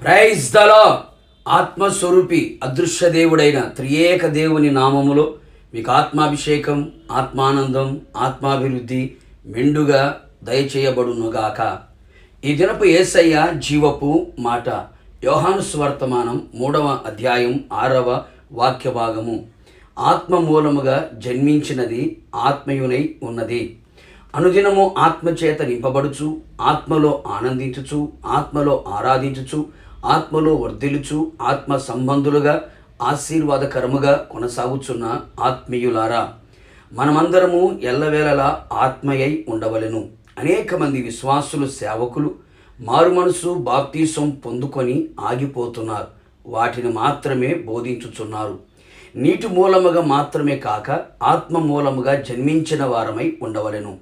Praise the lord. ఆత్మస్వరూపి అదృశ్య దేవుడైన త్రియేక దేవుని నామములో మీకు ఆత్మాభిషేకం, ఆత్మానందం, ఆత్మాభివృద్ధి మెండుగా దయచేయబడునుగాక. ఈ దినపు యేసయ్య జీవపు మాట. యోహాను సువర్తమానం 3వ అధ్యాయం 6వ వాక్య భాగము. ఆత్మ మూలముగా జన్మించినది ఆత్మయునై ఉన్నది. అనుదినము ఆత్మచేత నింపబడుచు, ఆత్మలో ఆనందించుచు, ఆత్మలో ఆరాధించుచు, ఆత్మలో వర్ధిల్లుచు, ఆత్మ సంబంధులుగా ఆశీర్వాదకరముగా కొనసాగుచున్న ఆత్మీయులారా, మనమందరము ఎల్లవేళలా ఆత్మయై ఉండవలెను. అనేక మంది విశ్వాసులు, సేవకులు మారు మనసు బాప్తీసం పొందుకొని ఆగిపోతున్నారు. వాటిని మాత్రమే బోధించుచున్నారు. నీటి మూలముగా మాత్రమే కాక ఆత్మ మూలముగా జన్మించిన వారమై ఉండవలెను.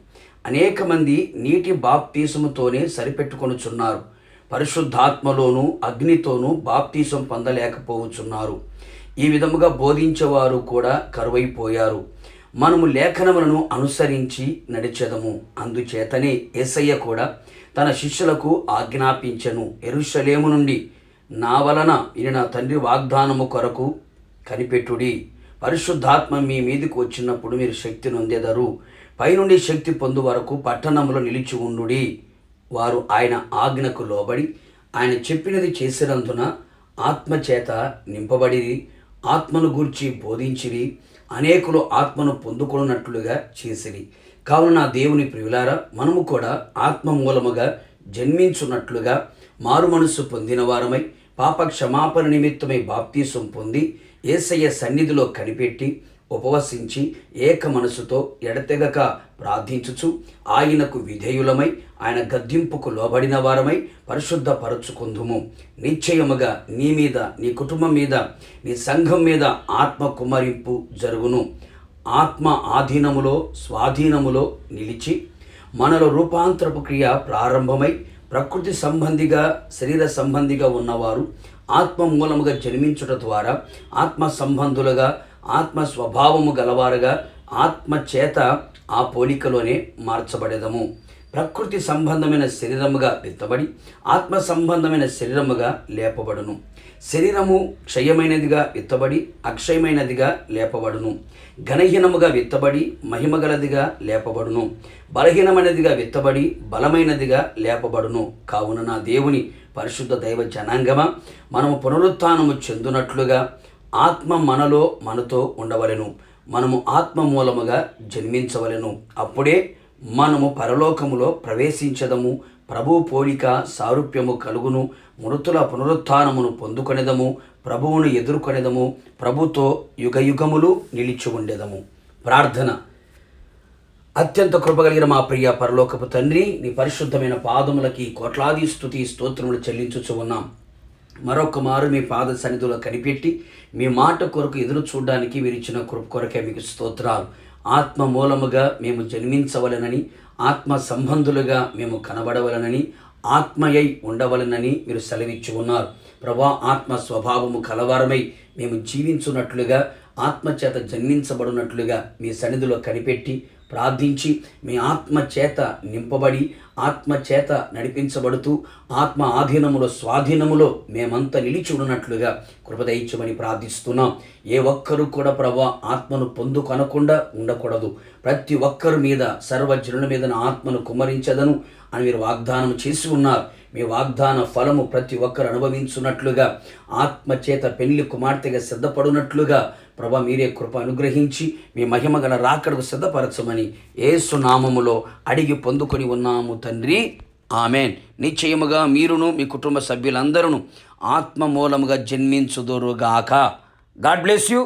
అనేక మంది నీటి బాప్తీసముతోనే సరిపెట్టుకొనుచున్నారు. పరిశుద్ధాత్మలోను అగ్నితోనూ బాప్తీసం పొందలేకపోవచ్చున్నారు. ఈ విధముగా బోధించేవారు కూడా కరువైపోయారు. మనము లేఖనములను అనుసరించి నడిచెదము. అందుచేతనే యేసయ్య కూడా తన శిష్యులకు ఆజ్ఞాపించెను, యెరూషలేము నుండి నా వలన ఈయన తండ్రి వాగ్దానము కొరకు కనిపెట్టుడి. పరిశుద్ధాత్మ మీ మీదకి వచ్చినప్పుడు మీరు శక్తి నొందెదరు. పైనుండి శక్తి పొందు వరకు పట్టణంలో నిలిచి ఉండుడి. వారు ఆయన ఆజ్ఞకు లోబడి ఆయన చెప్పినది చేసినందున ఆత్మచేత నింపబడిరి. ఆత్మను గూర్చి బోధించిరి. అనేకులు ఆత్మను పొందుకున్నట్లుగా చేసిరి. కావున నా దేవుని ప్రియులారా, మనము కూడా ఆత్మ మూలముగా జన్మించున్నట్లుగా మారు మనస్సు పొందిన వారమై పాప క్షమాపణ నిమిత్తమై బాప్తీసం పొంది యేసయ్య సన్నిధిలో కనిపెట్టి ఉపవసించి ఏక మనసుతో ఎడతెగక ప్రార్థించుచు ఆయనకు విధేయులమై ఆయన గద్దింపుకు లోబడిన వారమై పరిశుద్ధపరచుకుందుము. నిశ్చయముగా నీ మీద, నీ కుటుంబం మీద, నీ సంఘం మీద ఆత్మ కుమ్మరింపు జరుగును. ఆత్మ ఆధీనములో, స్వాధీనములో నిలిచి మనలో రూపాంతరపు క్రియ ప్రారంభమై ప్రకృతి సంబంధిగా, శరీర సంబంధిగా ఉన్నవారు ఆత్మ మూలముగా జన్మించుట ద్వారా ఆత్మ సంబంధులుగా, ఆత్మ స్వభావము గలవారుగా, ఆత్మ చేత ఆ పోలికలోనే మార్చబడేదము. ప్రకృతి సంబంధమైన శరీరముగా విత్తబడి ఆత్మ సంబంధమైన శరీరముగా లేపబడును. శరీరము క్షయమైనదిగా విత్తబడి అక్షయమైనదిగా లేపబడును. ఘనహీనముగా విత్తబడి మహిమగలదిగా లేపబడును. బలహీనమైనదిగా విత్తబడి బలమైనదిగా లేపబడును. కావున నా దేవుని పరిశుద్ధ దైవ జనాంగమా, మనము పునరుత్థానము చెందునట్లుగా ఆత్మ మనలో మనతో ఉండవలెను. మనము ఆత్మ మూలముగా జన్మించవలెను. అప్పుడే మనము పరలోకములో ప్రవేశించదము. ప్రభు పోలిక సారూప్యము కలుగును. మృతుల పునరుత్థానమును పొందుకొనేదము. ప్రభువును ఎదుర్కొనేదము. ప్రభుతో యుగయుగములు నిలిచి ఉండేదము. ప్రార్థన. అత్యంత కృపగలిగిన మా ప్రియ పరలోకపు తండ్రి, నీ పరిశుద్ధమైన పాదములకి కోట్లాది స్తుతి స్తోత్రములు చెల్లించుచు ఉన్నాం. మరొక మారు మీ పాద సన్నిధిలో కనిపెట్టి మీ మాట కొరకు ఎదురు చూడడానికి మీరు ఇచ్చిన కృప కొరకే మీకు స్తోత్రాలు. ఆత్మ మూలముగా మేము జన్మించవలనని, ఆత్మ సంబంధులుగా మేము కనబడవలనని, ఆత్మయై ఉండవలనని మీరు సెలవిచ్చి ఉన్నారు. ప్రభా, ఆత్మ స్వభావము కలవారమై మేము జీవించున్నట్లుగా, ఆత్మచేత జన్మించబడినట్లుగా మీ సన్నిధిలో కనిపెట్టి ప్రార్థించి మీ ఆత్మ చేత నింపబడి ఆత్మచేత నడిపించబడుతూ ఆత్మ ఆధీనములో, స్వాధీనములో మేమంతా నిలిచి ఉన్నట్లుగా కృపదయించమని ప్రార్థిస్తున్నాం. ఏ ఒక్కరూ కూడా ప్రభా ఆత్మను పొందుకొనకుండా ఉండకూడదు. ప్రతి ఒక్కరి మీద, సర్వజనుల మీద నా ఆత్మను కుమ్మరించదను అని మీరు వాగ్దానం చేసి ఉన్నారు. మీ వాగ్దాన ఫలము ప్రతి ఒక్కరు అనుభవించున్నట్లుగా, ఆత్మచేత పెళ్లి కుమార్తెగా సిద్ధపడినట్లుగా ప్రభా మీరే కృప అనుగ్రహించి మీ మహిమ గల రాకడకు సిద్ధపరచమని యేసు నామములో అడిగి పొందుకొని ఉన్నాము తండ్రి. ఆమెన్. నిశ్చయముగా మీరును మీ కుటుంబ సభ్యులందరూ ఆత్మ మూలముగా జన్మించుదురుగాక. God bless you.